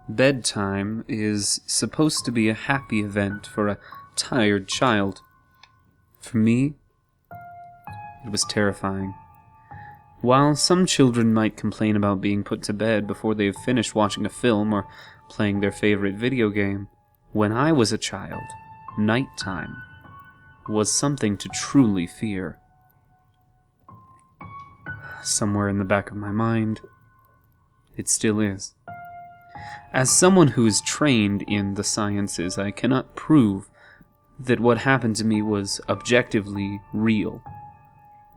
Bedtime is supposed to be a happy event for a tired child. For me, it was terrifying. While some children might complain about being put to bed before they have finished watching a film or playing their favorite video game, when I was a child, nighttime was something to truly fear. Somewhere in the back of my mind, it still is. As someone who is trained in the sciences, I cannot prove that what happened to me was objectively real,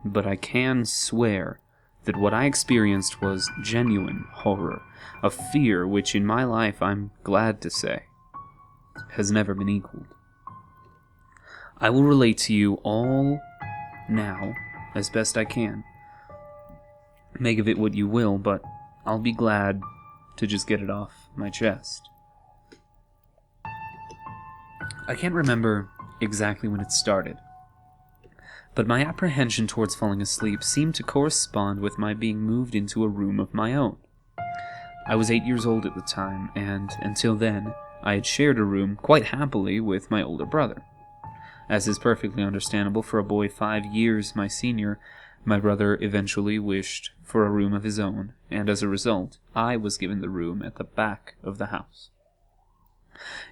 but I can swear that what I experienced was genuine horror, a fear which in my life, I'm glad to say, has never been equaled. I will relate to you all now as best I can. Make of it what you will, but I'll be glad to just get it off my chest. I can't remember exactly when it started, but my apprehension towards falling asleep seemed to correspond with my being moved into a room of my own. I was 8 years old at the time, and until then, I had shared a room quite happily with my older brother. As is perfectly understandable for a boy 5 years my senior, my brother eventually wished for a room of his own, and as a result, I was given the room at the back of the house.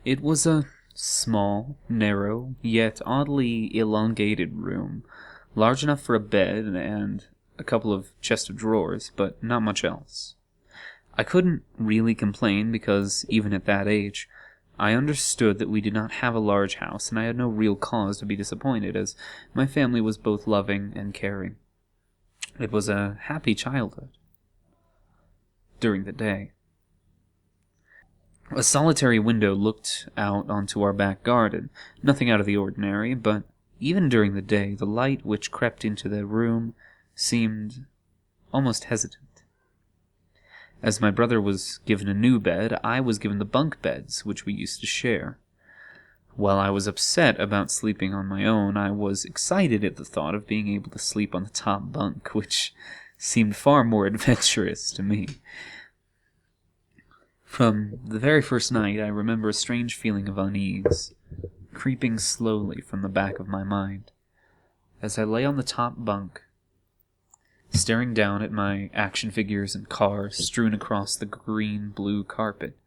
It was a small, narrow, yet oddly elongated room, large enough for a bed and a couple of chests of drawers, but not much else. I couldn't really complain because, even at that age, I understood that we did not have a large house, and I had no real cause to be disappointed, as my family was both loving and caring. It was a happy childhood. During the day. A solitary window looked out onto our back garden, nothing out of the ordinary, but even during the day, the light which crept into the room seemed almost hesitant. As my brother was given a new bed, I was given the bunk beds which we used to share. While I was upset about sleeping on my own, I was excited at the thought of being able to sleep on the top bunk, which seemed far more adventurous to me. From the very first night, I remember a strange feeling of unease, creeping slowly from the back of my mind. As I lay on the top bunk, staring down at my action figures and cars strewn across the green-blue carpet.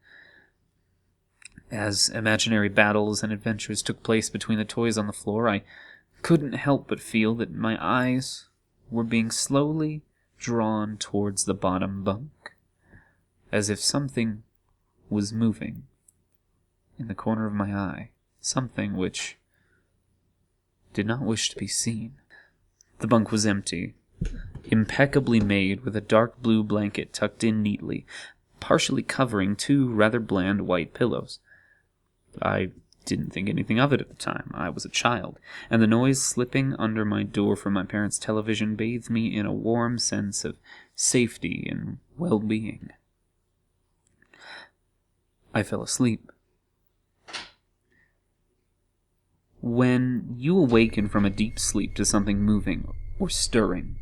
As imaginary battles and adventures took place between the toys on the floor, I couldn't help but feel that my eyes were being slowly drawn towards the bottom bunk, as if something was moving in the corner of my eye, something which did not wish to be seen. The bunk was empty, impeccably made with a dark blue blanket tucked in neatly, partially covering two rather bland white pillows. I didn't think anything of it at the time. I was a child, and the noise slipping under my door from my parents' television bathed me in a warm sense of safety and well-being. I fell asleep. When you awaken from a deep sleep to something moving or stirring,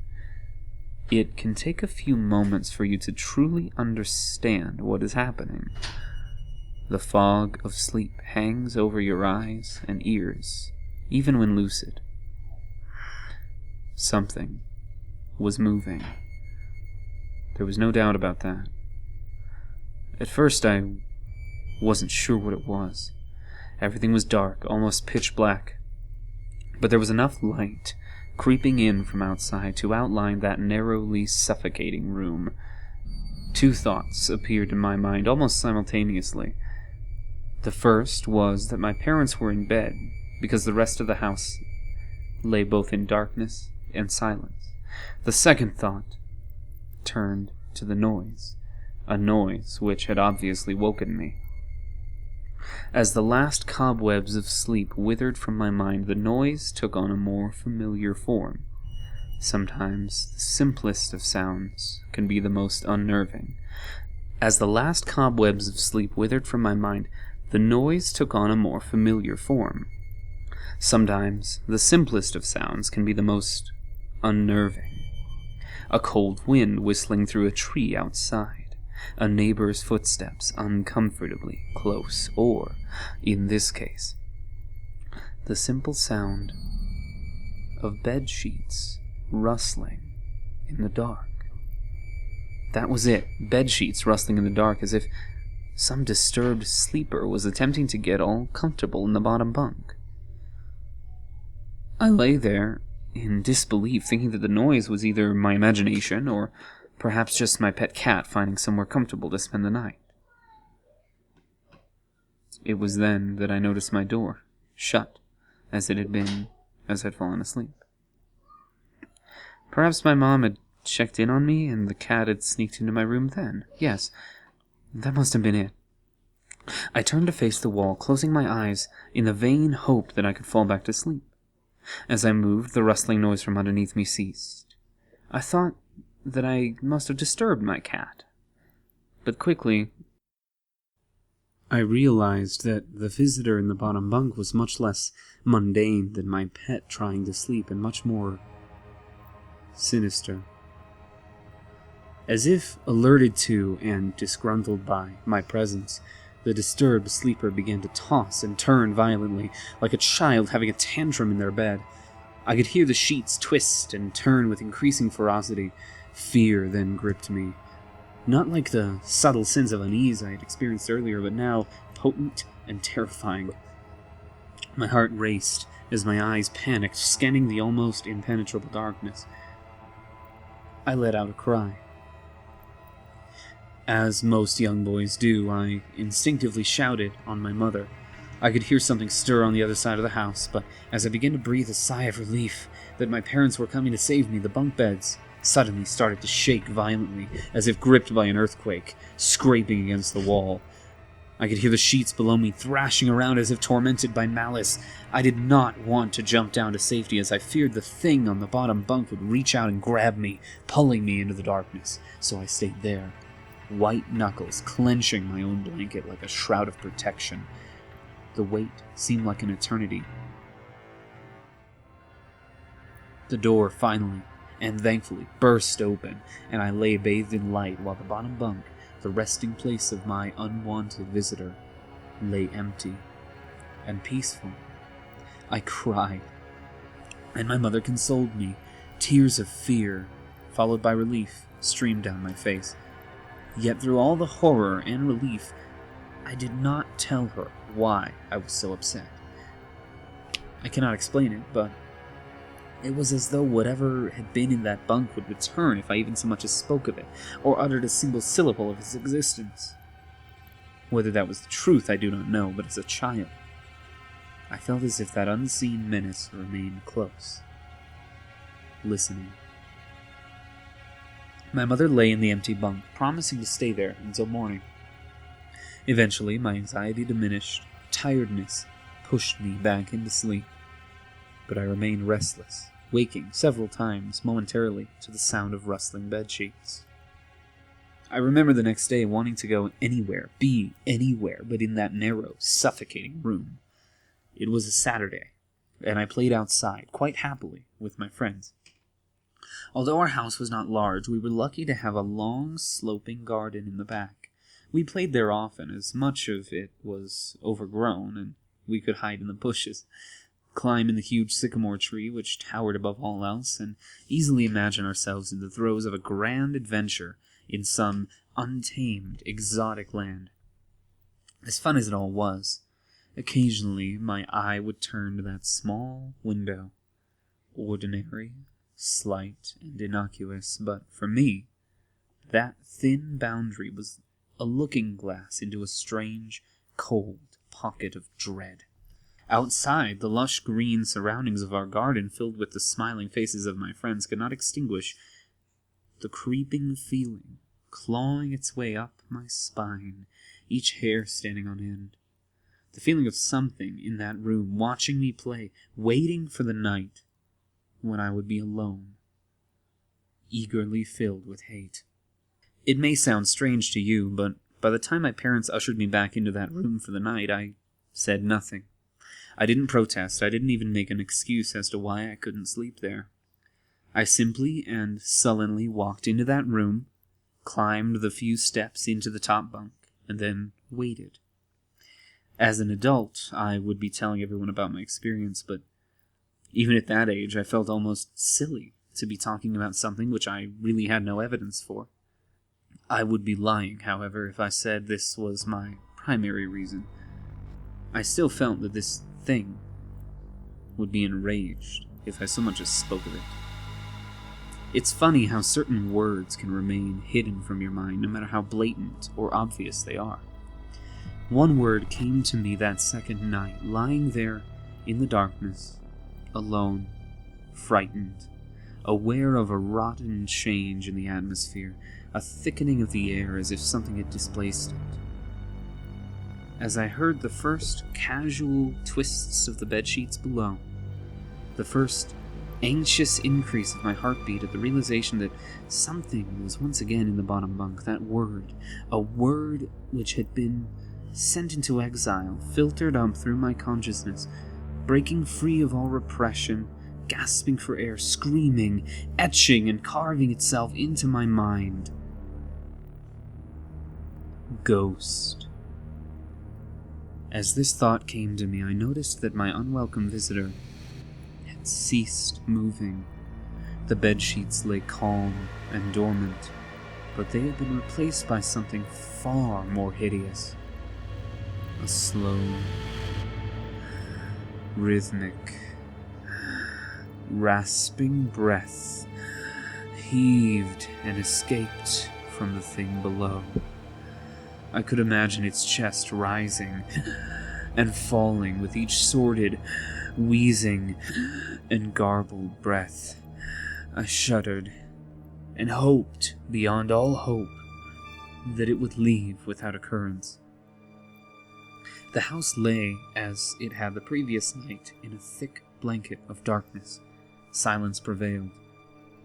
it can take a few moments for you to truly understand what is happening. The fog of sleep hangs over your eyes and ears, even when lucid. Something was moving. There was no doubt about that. At first, I wasn't sure what it was. Everything was dark, almost pitch black. But there was enough light creeping in from outside to outline that narrowly suffocating room. Two thoughts appeared in my mind almost simultaneously. The first was that my parents were in bed, because the rest of the house lay both in darkness and silence. The second thought turned to the noise, a noise which had obviously woken me. As the last cobwebs of sleep withered from my mind, the noise took on a more familiar form. Sometimes the simplest of sounds can be the most unnerving. As the last cobwebs of sleep withered from my mind, the noise took on a more familiar form. Sometimes the simplest of sounds can be the most unnerving. A cold wind whistling through a tree outside. a neighbor's footsteps uncomfortably close, or, in this case, the simple sound of bed sheets rustling in the dark. That was it, bed sheets rustling in the dark, as if some disturbed sleeper was attempting to get all comfortable in the bottom bunk. I lay there in disbelief, thinking that the noise was either my imagination or perhaps just my pet cat finding somewhere comfortable to spend the night. It was then that I noticed my door shut, as it had been as I'd fallen asleep. Perhaps my mom had checked in on me and the cat had sneaked into my room then. Yes, that must have been it. I turned to face the wall, closing my eyes in the vain hope that I could fall back to sleep. As I moved, the rustling noise from underneath me ceased. I thought that I must have disturbed my cat. But quickly, I realized that the visitor in the bottom bunk was much less mundane than my pet trying to sleep, and much more sinister. As if alerted to and disgruntled by my presence, the disturbed sleeper began to toss and turn violently, like a child having a tantrum in their bed. I could hear the sheets twist and turn with increasing ferocity. Fear then gripped me. Not like the subtle sense of unease I had experienced earlier, but now potent and terrifying. My heart raced as my eyes panicked, scanning the almost impenetrable darkness. I let out a cry. As most young boys do, I instinctively shouted on my mother. I could hear something stir on the other side of the house, but as I began to breathe a sigh of relief that my parents were coming to save me, the bunk beds suddenly started to shake violently, as if gripped by an earthquake, scraping against the wall. I could hear the sheets below me thrashing around as if tormented by malice. I did not want to jump down to safety, as I feared the thing on the bottom bunk would reach out and grab me, pulling me into the darkness. So I stayed there, white knuckles clenching my own blanket like a shroud of protection. The wait seemed like an eternity. The door finally, and thankfully, burst open, and I lay bathed in light while the bottom bunk, the resting place of my unwanted visitor, lay empty and peaceful. I cried, and my mother consoled me. Tears of fear, followed by relief, streamed down my face. Yet through all the horror and relief, I did not tell her why I was so upset. I cannot explain it, but it was as though whatever had been in that bunk would return if I even so much as spoke of it, or uttered a single syllable of its existence. Whether that was the truth, I do not know, but as a child, I felt as if that unseen menace remained close, listening. My mother lay in the empty bunk, promising to stay there until morning. Eventually, my anxiety diminished, tiredness pushed me back into sleep, but I remained restless, waking several times momentarily to the sound of rustling bedsheets. I remember the next day wanting to go anywhere, be anywhere, but in that narrow, suffocating room. It was a Saturday, and I played outside, quite happily, with my friends. Although our house was not large, we were lucky to have a long, sloping garden in the back. We played there often, as much of it was overgrown, and we could hide in the bushes, climb in the huge sycamore tree which towered above all else, and easily imagine ourselves in the throes of a grand adventure in some untamed, exotic land. As fun as it all was, occasionally my eye would turn to that small window, ordinary, slight, and innocuous, but for me, that thin boundary was a looking-glass into a strange, cold pocket of dread. Outside, the lush green surroundings of our garden, filled with the smiling faces of my friends, could not extinguish the creeping feeling clawing its way up my spine, each hair standing on end. The feeling of something in that room, watching me play, waiting for the night when I would be alone, eagerly filled with hate. It may sound strange to you, but by the time my parents ushered me back into that room for the night, I said nothing. I didn't protest. I didn't even make an excuse as to why I couldn't sleep there. I simply and sullenly walked into that room, climbed the few steps into the top bunk, and then waited. As an adult, I would be telling everyone about my experience, but even at that age, I felt almost silly to be talking about something which I really had no evidence for. I would be lying, however, if I said this was my primary reason. I still felt that this thing would be enraged if I so much as spoke of it. It's funny how certain words can remain hidden from your mind, no matter how blatant or obvious they are. One word came to me that second night, lying there in the darkness, alone, frightened, aware of a rotten change in the atmosphere, a thickening of the air as if something had displaced it. As I heard the first casual twists of the bedsheets below, the first anxious increase of my heartbeat at the realization that something was once again in the bottom bunk, that word, a word which had been sent into exile, filtered up through my consciousness, breaking free of all repression, gasping for air, screaming, etching and carving itself into my mind. Ghost. As this thought came to me, I noticed that my unwelcome visitor had ceased moving. The bedsheets lay calm and dormant, but they had been replaced by something far more hideous. A slow, rhythmic, rasping breath heaved and escaped from the thing below. I could imagine its chest rising and falling with each sordid, wheezing, and garbled breath. I shuddered and hoped, beyond all hope, that it would leave without occurrence. The house lay, as it had the previous night, in a thick blanket of darkness. Silence prevailed,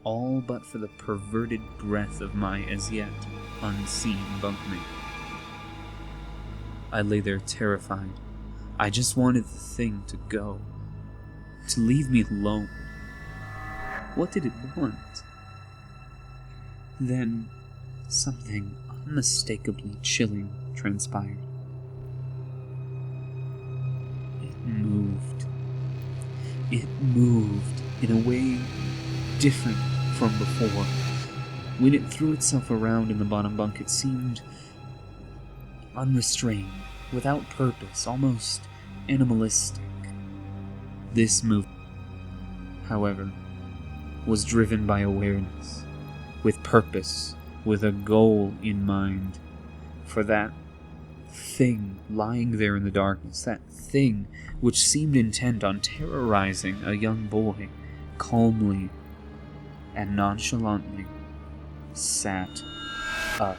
all but for the perverted breath of my as yet unseen bunkmate. I lay there terrified. I just wanted the thing to go, to leave me alone. What did it want? Then something unmistakably chilling transpired. It moved. It moved in a way different from before. When it threw itself around in the bottom bunk, it seemed unrestrained, without purpose, almost animalistic. This movement, however, was driven by awareness, with purpose, with a goal in mind. For that thing lying there in the darkness, that thing which seemed intent on terrorizing a young boy, calmly and nonchalantly sat up.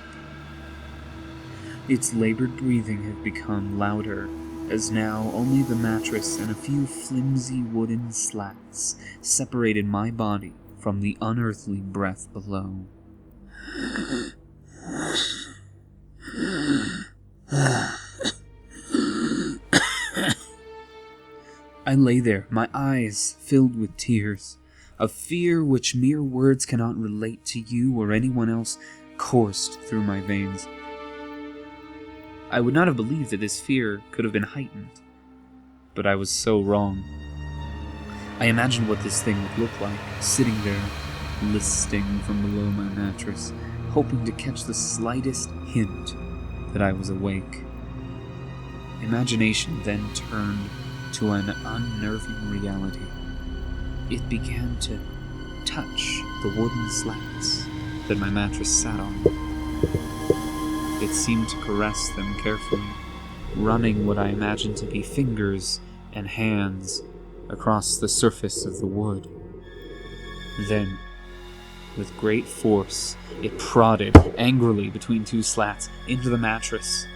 Its labored breathing had become louder, as now only the mattress and a few flimsy wooden slats separated my body from the unearthly breath below. I lay there, my eyes filled with tears. A fear which mere words cannot relate to you or anyone else coursed through my veins. I would not have believed that this fear could have been heightened, but I was so wrong. I imagined what this thing would look like, sitting there, listing from below my mattress, hoping to catch the slightest hint that I was awake. Imagination then turned to an unnerving reality. It began to touch the wooden slats that my mattress sat on. It seemed to caress them carefully, running what I imagined to be fingers and hands across the surface of the wood. Then, with great force, it prodded angrily between two slats into the mattress.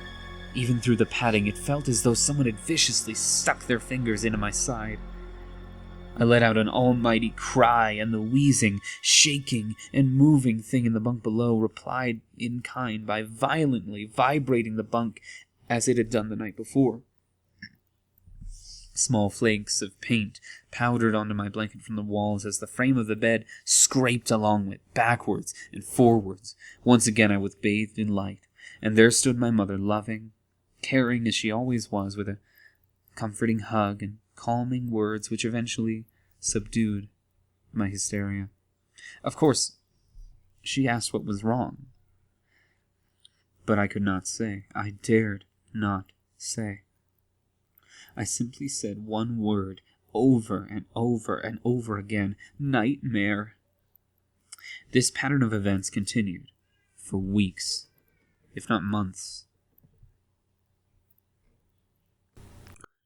Even through the padding, it felt as though someone had viciously stuck their fingers into my side. I let out an almighty cry, and the wheezing, shaking, and moving thing in the bunk below replied in kind by violently vibrating the bunk as it had done the night before. Small flakes of paint powdered onto my blanket from the walls as the frame of the bed scraped along it, backwards and forwards. Once again I was bathed in light, and there stood my mother, loving, caring as she always was, with a comforting hug and calming words which eventually subdued my hysteria. Of course, she asked what was wrong, but I could not say. I dared not say. I simply said one word over and over and over again: nightmare. This pattern of events continued for weeks, if not months.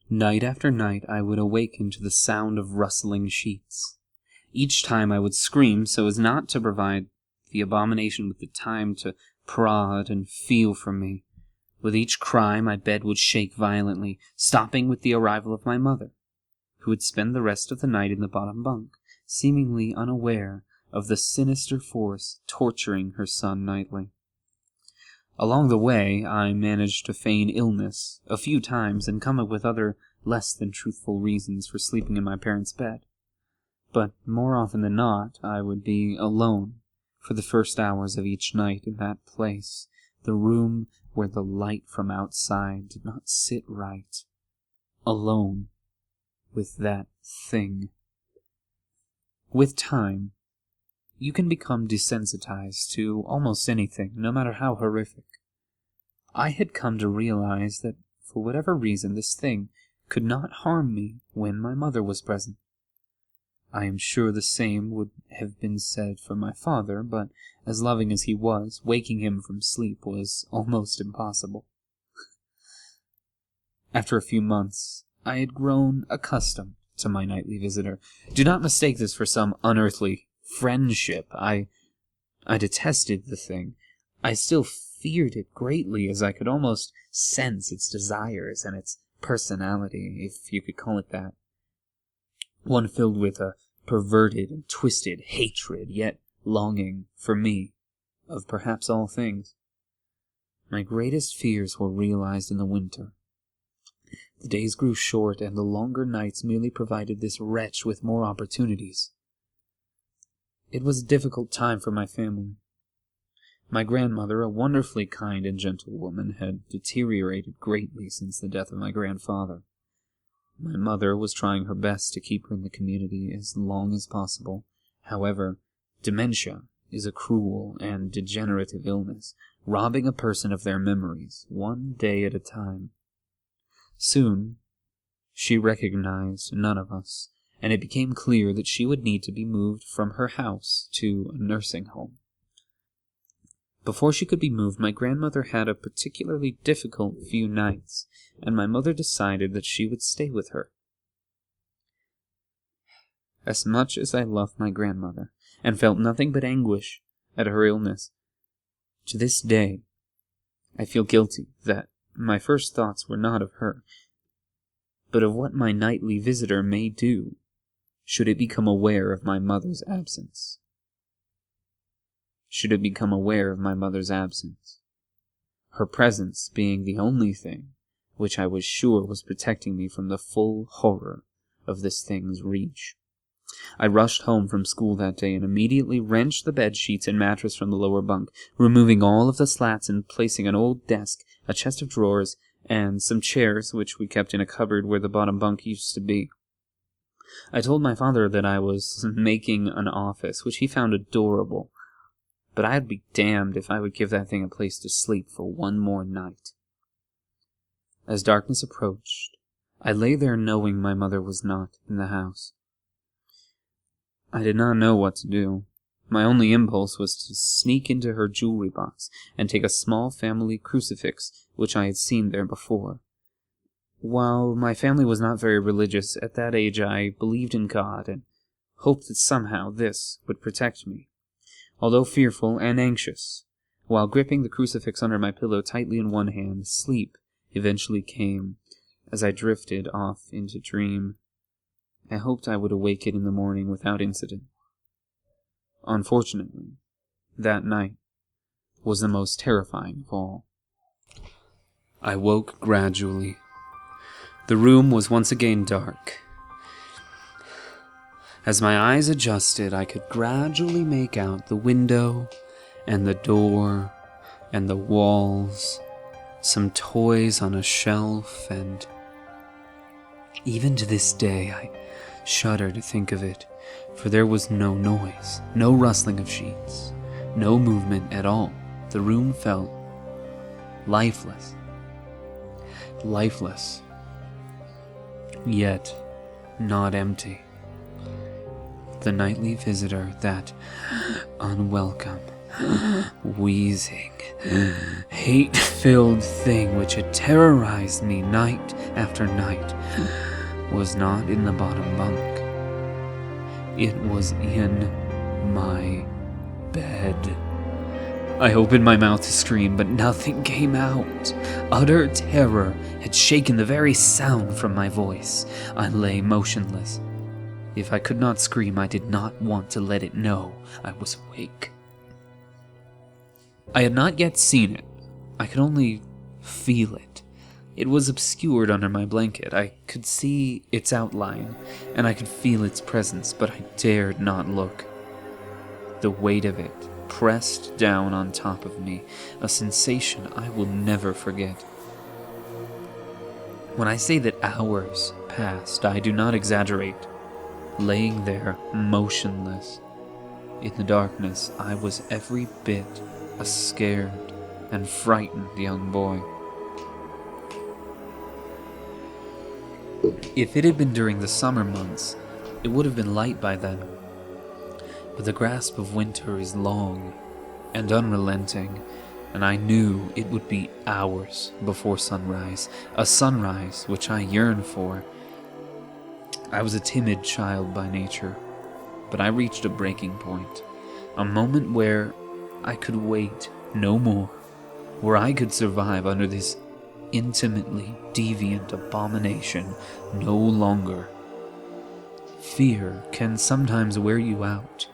Night after night I would awaken to the sound of rustling sheets. Each time I would scream so as not to provide the abomination with the time to prod and feel for me. With each cry, my bed would shake violently, stopping with the arrival of my mother, who would spend the rest of the night in the bottom bunk, seemingly unaware of the sinister force torturing her son nightly. Along the way, I managed to feign illness a few times and come up with other less than truthful reasons for sleeping in my parents' bed. But more often than not, I would be alone for the first hours of each night in that place, the room where the light from outside did not sit right, alone with that thing. With time, you can become desensitized to almost anything, no matter how horrific. I had come to realize that, for whatever reason, this thing could not harm me when my mother was present. I am sure the same would have been said for my father, but as loving as he was, waking him from sleep was almost impossible. After a few months, I had grown accustomed to my nightly visitor. Do not mistake this for some unearthly friendship. I detested the thing. I still feared it greatly, as I could almost sense its desires and its personality, if you could call it that. One filled with a perverted and twisted hatred, yet longing for me, of perhaps all things. My greatest fears were realized in the winter. The days grew short, and the longer nights merely provided this wretch with more opportunities. It was a difficult time for my family. My grandmother, a wonderfully kind and gentle woman, had deteriorated greatly since the death of my grandfather. My mother was trying her best to keep her in the community as long as possible. However, dementia is a cruel and degenerative illness, robbing a person of their memories, one day at a time. Soon, she recognized none of us, and it became clear that she would need to be moved from her house to a nursing home. Before she could be moved, my grandmother had a particularly difficult few nights, and my mother decided that she would stay with her. As much as I loved my grandmother, and felt nothing but anguish at her illness, to this day I feel guilty that my first thoughts were not of her, but of what my nightly visitor may do should it become aware of my mother's absence. Should it become aware of my mother's absence, her presence being the only thing which I was sure was protecting me from the full horror of this thing's reach. I rushed home from school that day and immediately wrenched the bed sheets and mattress from the lower bunk, removing all of the slats and placing an old desk, a chest of drawers, and some chairs which we kept in a cupboard where the bottom bunk used to be. I told my father that I was making an office, which he found adorable, but I'd be damned if I would give that thing a place to sleep for one more night. As darkness approached, I lay there knowing my mother was not in the house. I did not know what to do. My only impulse was to sneak into her jewelry box and take a small family crucifix which I had seen there before. While my family was not very religious, at that age I believed in God and hoped that somehow this would protect me. Although fearful and anxious, while gripping the crucifix under my pillow tightly in one hand, sleep eventually came as I drifted off into dream. I hoped I would awaken in the morning without incident. Unfortunately, that night was the most terrifying of all. I woke gradually. The room was once again dark. As my eyes adjusted, I could gradually make out the window and the door and the walls, some toys on a shelf, and even to this day I shudder to think of it, for there was no noise, no rustling of sheets, no movement at all. The room felt lifeless. Lifeless, yet not empty. The nightly visitor, that unwelcome, wheezing, hate-filled thing which had terrorized me night after night, was not in the bottom bunk. It was in my bed. I opened my mouth to scream, but nothing came out. Utter terror had shaken the very sound from my voice. I lay motionless. If I could not scream, I did not want to let it know I was awake. I had not yet seen it. I could only feel it. It was obscured under my blanket. I could see its outline, and I could feel its presence, but I dared not look. The weight of it pressed down on top of me, a sensation I will never forget. When I say that hours passed, I do not exaggerate. Laying there, motionless, in the darkness, I was every bit a scared and frightened young boy. If it had been during the summer months, it would have been light by then. But the grasp of winter is long and unrelenting, and I knew it would be hours before sunrise, a sunrise which I yearned for. I was a timid child by nature, but I reached a breaking point, a moment where I could wait no more, where I could survive under this intimately deviant abomination no longer. Fear can sometimes wear you out,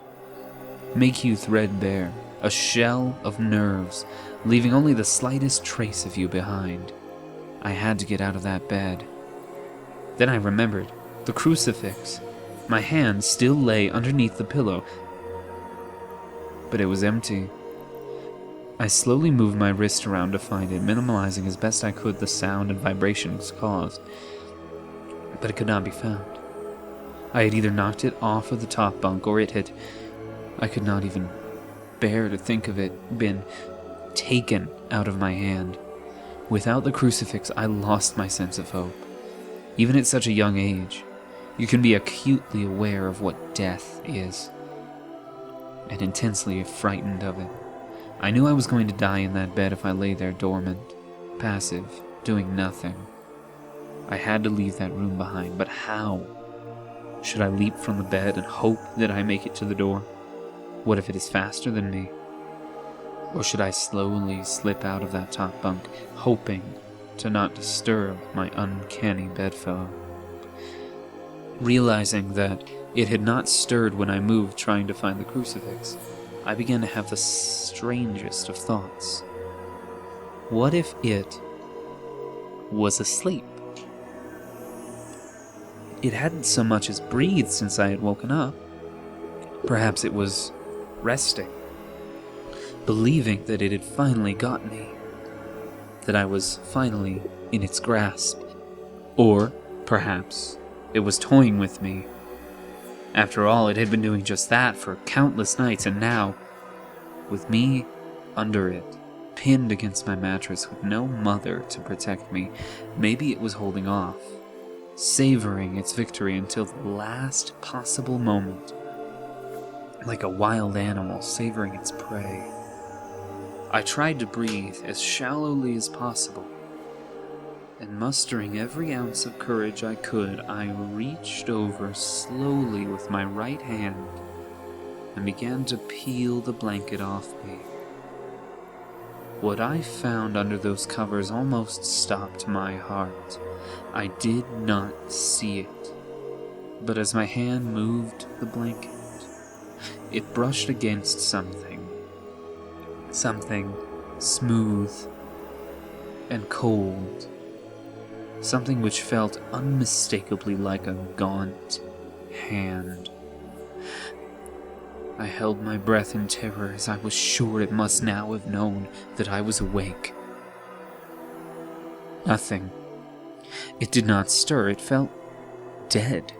make you threadbare, a shell of nerves, leaving only the slightest trace of you behind. I had to get out of that bed. Then I remembered the crucifix. My hand still lay underneath the pillow, but it was empty. I slowly moved my wrist around to find it, minimalizing as best I could the sound and vibrations caused, but it could not be found. I had either knocked it off of the top bunk, or it had, I could not even bear to think of it, been taken out of my hand. Without the crucifix, I lost my sense of hope. Even at such a young age, you can be acutely aware of what death is, and intensely frightened of it. I knew I was going to die in that bed if I lay there dormant, passive, doing nothing. I had to leave that room behind, but how? Should I leap from the bed and hope that I make it to the door? What if it is faster than me? Or should I slowly slip out of that top bunk, hoping to not disturb my uncanny bedfellow? Realizing that it had not stirred when I moved trying to find the crucifix, I began to have the strangest of thoughts. What if it was asleep? It hadn't so much as breathed since I had woken up. Perhaps it was resting, believing that it had finally got me, that I was finally in its grasp. Or perhaps it was toying with me. After all, it had been doing just that for countless nights, and now, with me under it, pinned against my mattress with no mother to protect me, maybe it was holding off, savoring its victory until the last possible moment, like a wild animal savoring its prey. I tried to breathe as shallowly as possible, and mustering every ounce of courage I could, I reached over slowly with my right hand and began to peel the blanket off me. What I found under those covers almost stopped my heart. I did not see it, but as my hand moved the blanket, it brushed against something smooth and cold something which felt unmistakably like a gaunt hand. I held my breath in terror, as I was sure it must now have known that I was awake. Nothing. It did not stir. It felt dead.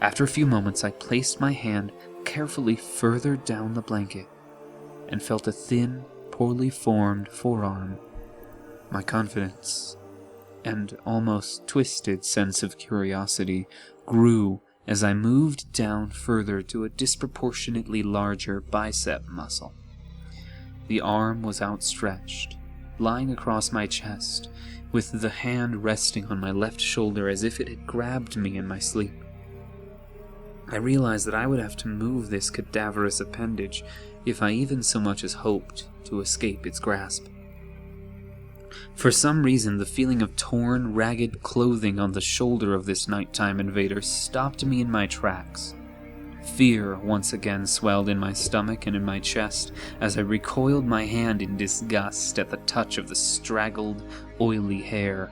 After a few moments, I placed my hand carefully further down the blanket and felt a thin, poorly formed forearm. My confidence and almost twisted sense of curiosity grew as I moved down further to a disproportionately larger bicep muscle. The arm was outstretched, lying across my chest, with the hand resting on my left shoulder as if it had grabbed me in my sleep. I realized that I would have to move this cadaverous appendage if I even so much as hoped to escape its grasp. For some reason, the feeling of torn, ragged clothing on the shoulder of this nighttime invader stopped me in my tracks. Fear once again swelled in my stomach and in my chest as I recoiled my hand in disgust at the touch of the straggled, oily hair.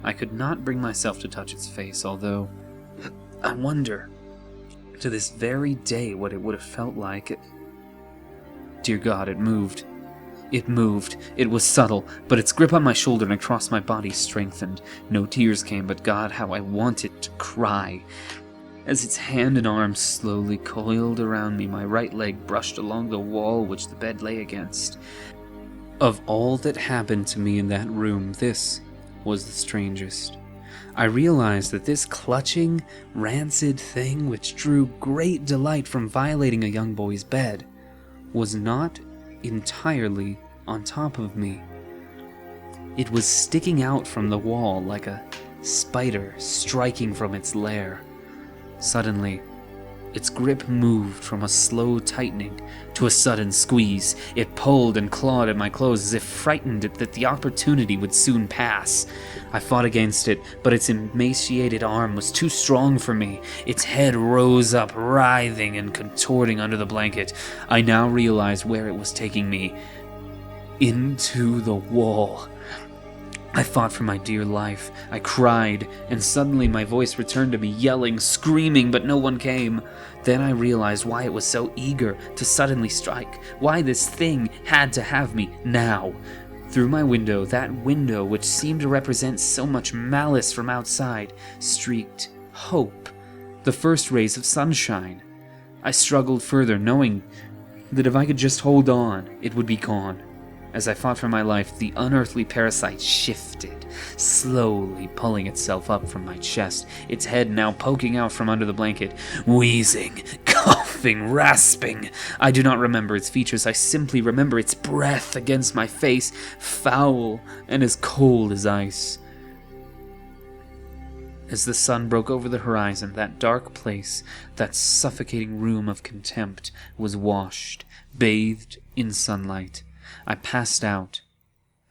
I could not bring myself to touch its face, although I wonder, to this very day, what it would have felt like. Dear God, it moved. It moved. It was subtle, but its grip on my shoulder and across my body strengthened. No tears came, but God, how I wanted to cry. As its hand and arm slowly coiled around me, my right leg brushed along the wall which the bed lay against. Of all that happened to me in that room, this was the strangest. I realized that this clutching, rancid thing which drew great delight from violating a young boy's bed was not entirely on top of me. It was sticking out from the wall like a spider striking from its lair. Suddenly, its grip moved from a slow tightening to a sudden squeeze. It pulled and clawed at my clothes as if frightened that the opportunity would soon pass. I fought against it, but its emaciated arm was too strong for me. Its head rose up, writhing and contorting under the blanket. I now realized where it was taking me. Into the wall. I fought for my dear life. I cried, and suddenly my voice returned to me, yelling, screaming, but no one came. Then I realized why it was so eager to suddenly strike, why this thing had to have me now. Through my window, that window which seemed to represent so much malice from outside, streaked hope, the first rays of sunshine. I struggled further, knowing that if I could just hold on, it would be gone. As I fought for my life, the unearthly parasite shifted, slowly pulling itself up from my chest, its head now poking out from under the blanket, wheezing, coughing, rasping. I do not remember its features, I simply remember its breath against my face, foul and as cold as ice. As the sun broke over the horizon, that dark place, that suffocating room of contempt, was washed, bathed in sunlight. I passed out,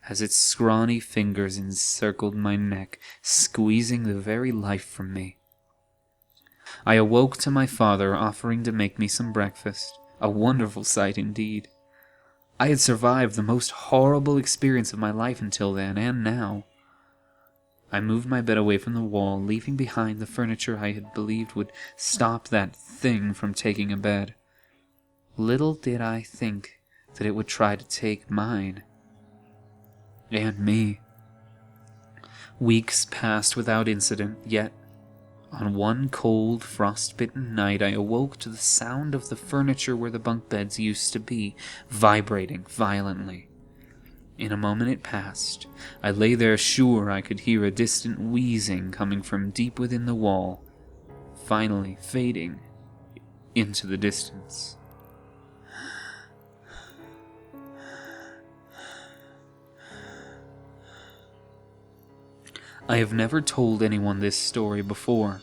as its scrawny fingers encircled my neck, squeezing the very life from me. I awoke to my father offering to make me some breakfast, a wonderful sight indeed. I had survived the most horrible experience of my life until then, and now. I moved my bed away from the wall, leaving behind the furniture I had believed would stop that thing from taking a bed. Little did I think that it would try to take mine. And me. Weeks passed without incident, yet on one cold, frost-bitten night I awoke to the sound of the furniture where the bunk beds used to be, vibrating violently. In a moment it passed. I lay there sure I could hear a distant wheezing coming from deep within the wall, finally fading into the distance. I have never told anyone this story before.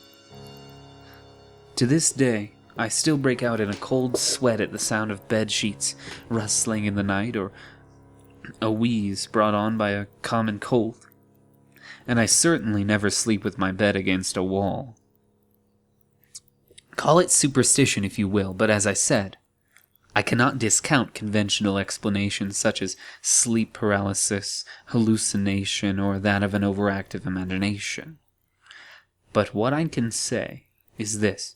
To this day, I still break out in a cold sweat at the sound of bed sheets rustling in the night, or a wheeze brought on by a common cold. And I certainly never sleep with my bed against a wall. Call it superstition if you will, but as I said, I cannot discount conventional explanations such as sleep paralysis, hallucination, or that of an overactive imagination. But what I can say is this.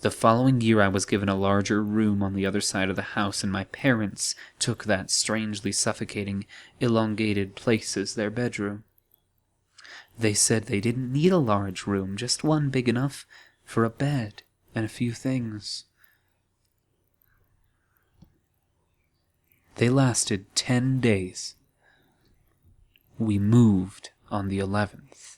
The following year I was given a larger room on the other side of the house, and my parents took that strangely suffocating, elongated place as their bedroom. They said they didn't need a large room, just one big enough for a bed and a few things. They lasted 10 days. We moved on the 11th.